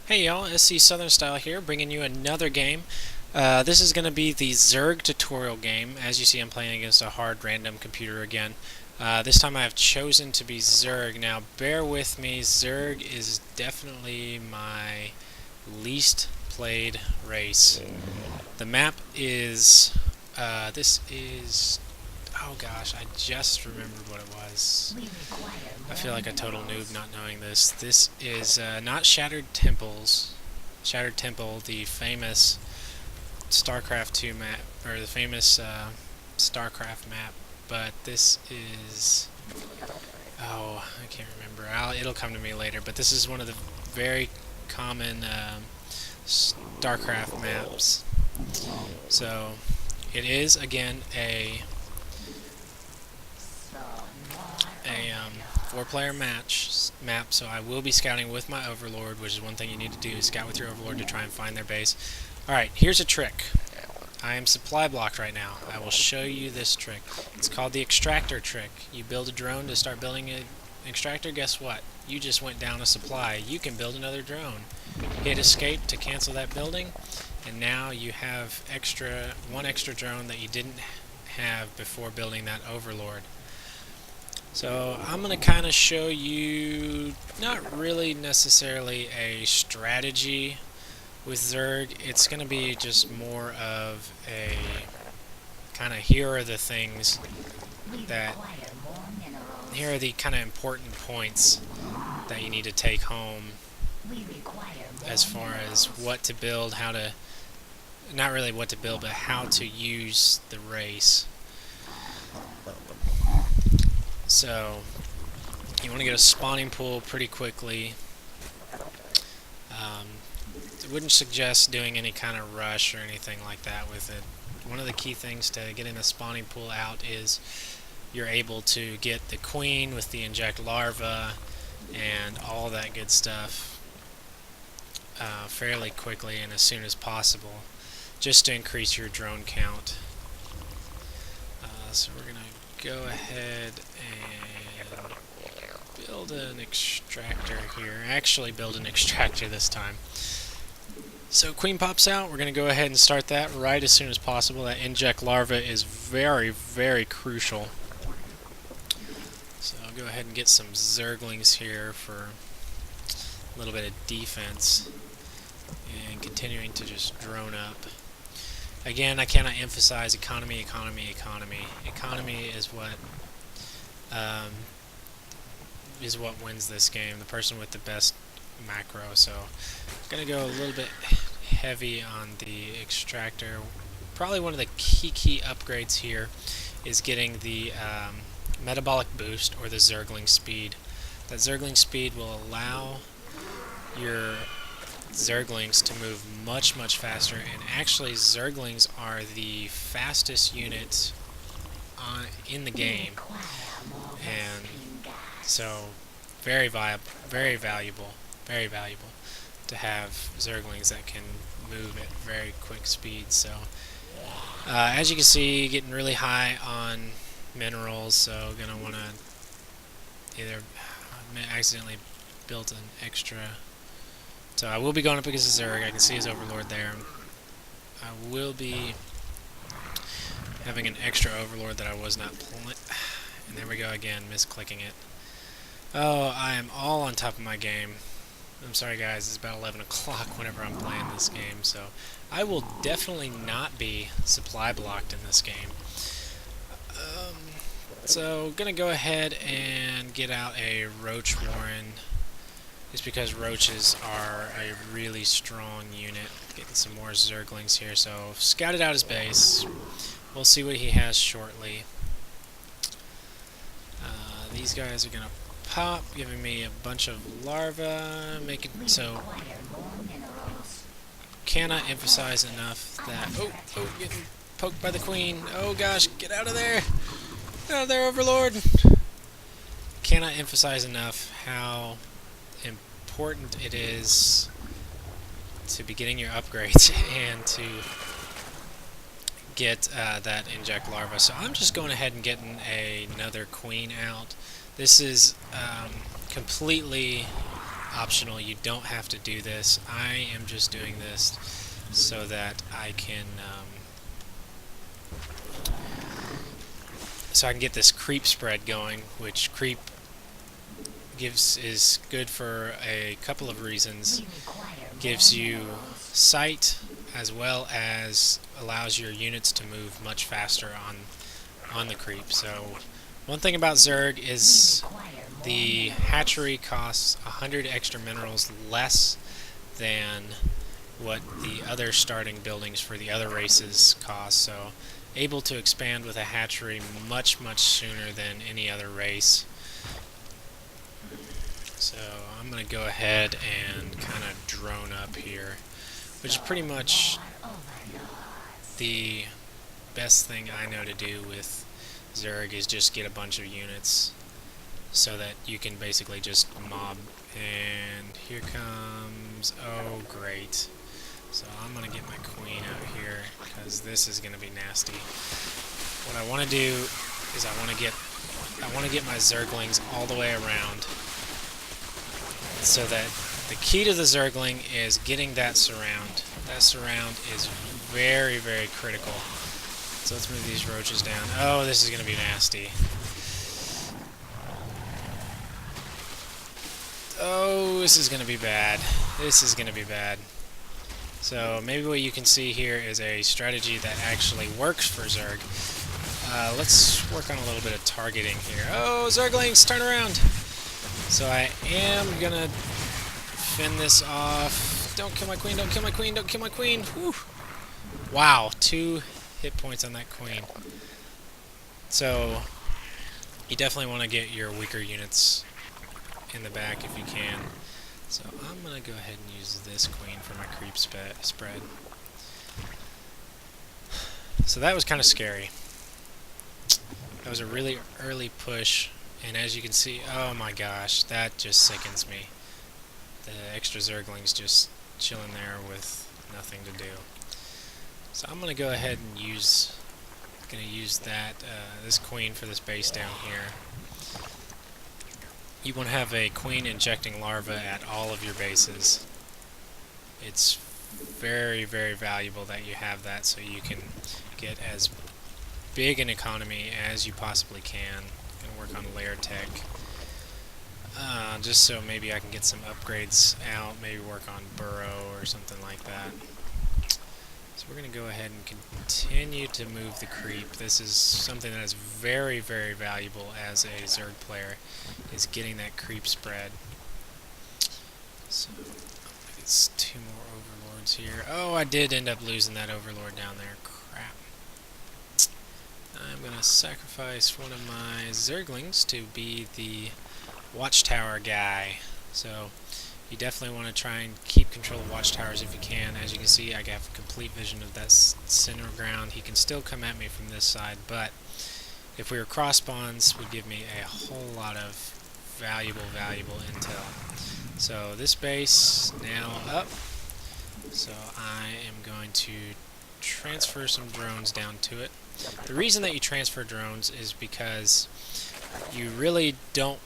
Hey y'all, SC Southern Style here, bringing you another game. This is going to be the Zerg tutorial game. As you see, I'm playing against a hard random computer again. This time I have chosen to be Zerg. Now, bear with me, Zerg is definitely my least played race. The map is, oh gosh, I just remembered what it was. I feel like a total noob not knowing this. This is not Shattered Temples. Shattered Temple, the famous StarCraft 2 map, or the famous StarCraft map, but this is... oh, I can't remember. It'll come to me later, but this is one of the very common StarCraft maps. So, it is, again, a four-player map, so I will be scouting with my Overlord, which is one thing you need to do, is scout with your Overlord to try and find their base. Alright, here's a trick. I am supply blocked right now. I will show you this trick. It's called the extractor trick. You build a drone to start building an extractor, guess what? You just went down a supply. You can build another drone. Hit escape to cancel that building, and now you have one extra drone that you didn't have before building that Overlord. So I'm going to kind of show you, not really necessarily a strategy with Zerg. It's going to be just more of a kind of here are the kind of important points that you need to take home as far as what to build, how to, not really what to build, but how to use the race. So, you want to get a spawning pool pretty quickly. I wouldn't suggest doing any kind of rush or anything like that with it. One of the key things to getting a spawning pool out is you're able to get the queen with the inject larva and all that good stuff fairly quickly and as soon as possible, just to increase your drone count. So we're going to go ahead and build an extractor here. Actually build an extractor this time. So queen pops out, we're going to go ahead and start that right as soon as possible. That inject larva is very, very crucial. So I'll go ahead and get some Zerglings here for a little bit of defense. And continuing to just drone up. Again, I cannot emphasize economy, economy, economy. Economy is what wins this game. The person with the best macro. So I'm gonna go a little bit heavy on the extractor. Probably one of the key upgrades here is getting the metabolic boost, or the Zergling speed. That Zergling speed will allow your Zerglings to move much faster, and actually Zerglings are the fastest units in the game, and so very valuable to have Zerglings that can move at very quick speed. So as you can see, getting really high on minerals, so gonna want to either accidentally built an extra. So I will be going up against a Zerg. I can see his Overlord there. I will be having an extra Overlord that I was not pulling. And there we go again, misclicking it. Oh, I am all on top of my game. I'm sorry guys, it's about 11 o'clock whenever I'm playing this game, so I will definitely not be supply blocked in this game. So gonna go ahead and get out a Roach Warren, just because roaches are a really strong unit. Getting some more Zerglings here, so scouted out his base. We'll see what he has shortly. These guys are gonna pop, giving me a bunch of larvae, making so. Cannot emphasize enough that getting poked by the queen. Oh gosh, get out of there! Get out of there, Overlord! Cannot emphasize enough how important it is to be getting your upgrades and to get that inject larva. So I'm just going ahead and getting another queen out. This is completely optional. You don't have to do this. I am just doing this so that I can get this creep spread going, which creep is good for a couple of reasons. Gives you sight, as well as allows your units to move much faster on the creep. So one thing about Zerg is the hatchery costs 100 extra minerals less than what the other starting buildings for the other races cost. So able to expand with a hatchery much sooner than any other race. So I'm going to go ahead and kind of drone up here, which is pretty much the best thing I know to do with Zerg, is just get a bunch of units so that you can basically just mob. And here comes, oh great. So I'm going to get my queen out here because this is going to be nasty. What I want to do is I want to get my Zerglings all the way around, so that the key to the Zergling is getting that surround. That surround is very critical. So let's move these roaches down. Oh, this is going to be nasty. Oh, this is going to be bad. This is going to be bad. So maybe what you can see here is a strategy that actually works for Zerg. Let's work on a little bit of targeting here. Oh, Zerglings, turn around! So I am gonna fend this off. Don't kill my queen, don't kill my queen, don't kill my queen! Whew. Wow, 2 hit points on that queen. So you definitely want to get your weaker units in the back if you can. So I'm going to go ahead and use this queen for my creep spread. So that was kind of scary. That was a really early push, and as you can see, oh my gosh, that just sickens me. The extra Zerglings just chilling there with nothing to do. So I'm going to go ahead and use that this queen for this base down here. You want to have a queen injecting larvae at all of your bases. It's very valuable that you have that, so you can get as big an economy as you possibly can. I'm going to work on layer tech. Just so maybe I can get some upgrades out, maybe work on burrow or something like that. So we're going to go ahead and continue to move the creep. This is something that is very valuable as a Zerg player, is getting that creep spread. So it's 2 more overlords here. Oh, I did end up losing that overlord down there. Crap. I'm going to sacrifice one of my Zerglings to be the watchtower guy. So you definitely want to try and keep control of watchtowers if you can. As you can see, I have complete vision of that center ground. He can still come at me from this side, but if we were cross spawns, would give me a whole lot of valuable intel. So this base now up. So I am going to transfer some drones down to it. The reason that you transfer drones is because you really don't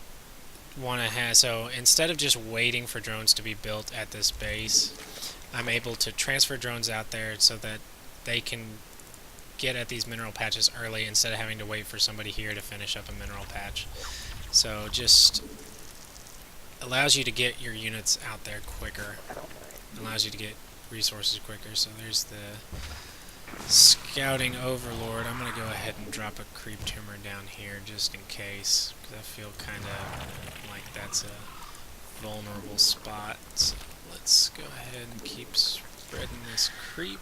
want to have, so instead of just waiting for drones to be built at this base, I'm able to transfer drones out there so that they can get at these mineral patches early instead of having to wait for somebody here to finish up a mineral patch. So just allows you to get your units out there quicker, allows you to get resources quicker. So there's the scouting overlord. I'm going to go ahead and drop a creep tumor down here just in case, because I feel kind of like that's a vulnerable spot. So let's go ahead and keep spreading this creep.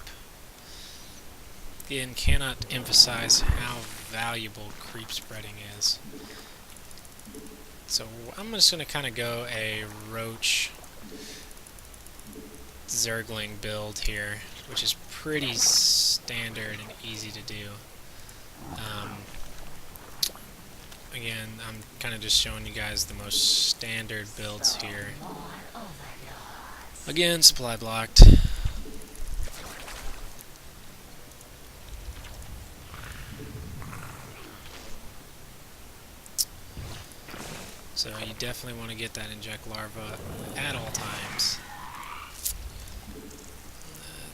Again, cannot emphasize how valuable creep spreading is. So I'm just going to kind of go a roach Zergling build here, which is pretty standard and easy to do. Again, I'm kind of just showing you guys the most standard builds here. Again, supply blocked. So you definitely want to get that inject larva at all times.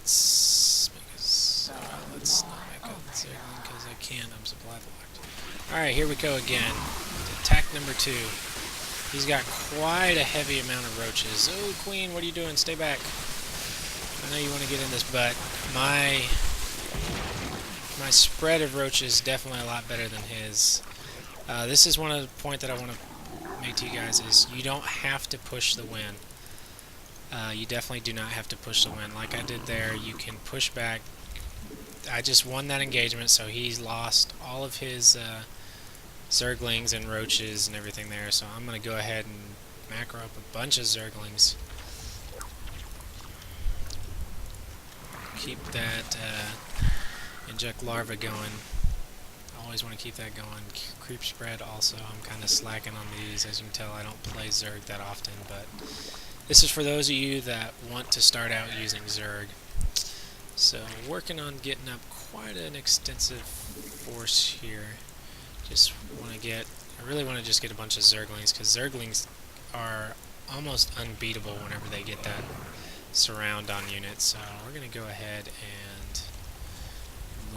Let's not make a Zergling because I can't. I'm supply blocked. Alright, here we go again. Attack number 2. He's got quite a heavy amount of roaches. Oh, Queen, what are you doing? Stay back. I know you want to get in this, but my spread of roaches is definitely a lot better than his. This is one of the points that I want to make to you guys is you don't have to push the win. You definitely do not have to push the win. Like I did there, you can push back. I just won that engagement, so he's lost all of his Zerglings and roaches and everything there, so I'm going to go ahead and macro up a bunch of Zerglings. Keep that inject larva going. Always want to keep that going. Creep spread also, I'm kind of slacking on these. As you can tell, I don't play Zerg that often, but this is for those of you that want to start out using Zerg. So, working on getting up quite an extensive force here. I really want to just get a bunch of Zerglings, because Zerglings are almost unbeatable whenever they get that surround on units. So, we're going to go ahead and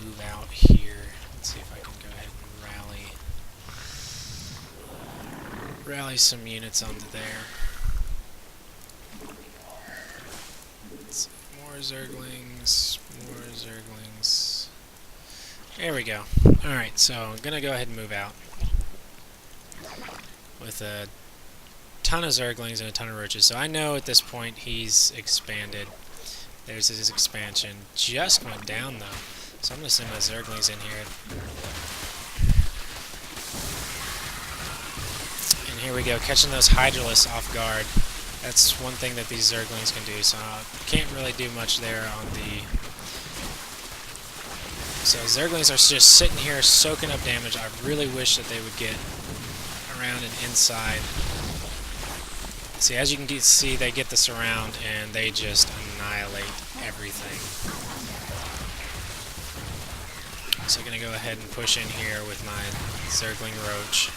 move out here. Let's see if I can go ahead and rally some units onto there. More Zerglings, more Zerglings. There we go. Alright, so I'm going to go ahead and move out with a ton of Zerglings and a ton of roaches. So I know at this point he's expanded. There's his expansion. Just went down though. So I'm going to send my Zerglings in here. And here we go, catching those Hydralisks off guard. That's one thing that these Zerglings can do, so I can't really do much there on the... So Zerglings are just sitting here soaking up damage. I really wish that they would get around and inside. See, as you can see, they get the surround and they just annihilate everything. So I'm going to go ahead and push in here with my Zergling Roach.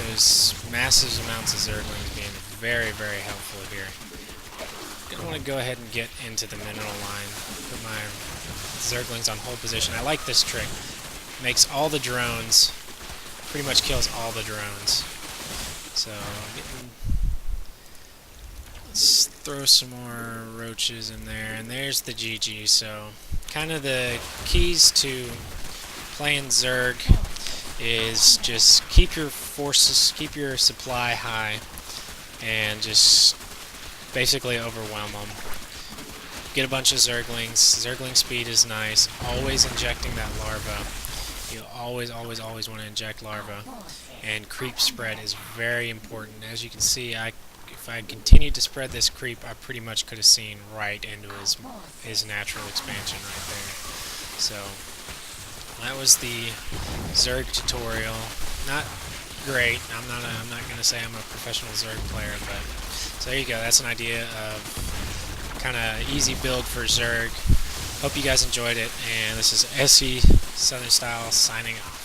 There's massive amounts of Zerglings being very, very helpful here. I'm going to want to go ahead and get into the mineral line. Put my Zerglings on hold position. I like this trick. Makes all the drones, pretty much kills all the drones. So, let's throw some more roaches in there. And there's the GG. So, kind of the keys to playing Zerg is just keep your forces, keep your supply high, and just basically overwhelm them. Get a bunch of Zerglings. Zergling speed is nice. Always injecting that larva. You always want to inject larva. And creep spread is very important. As you can see, if I had continued to spread this creep, I pretty much could have seen right into his natural expansion right there. So that was the Zerg tutorial. Not great. I'm not gonna say I'm a professional Zerg player, but so there you go. That's an idea of kind of easy build for Zerg. Hope you guys enjoyed it, and this is SE Southern Style signing off.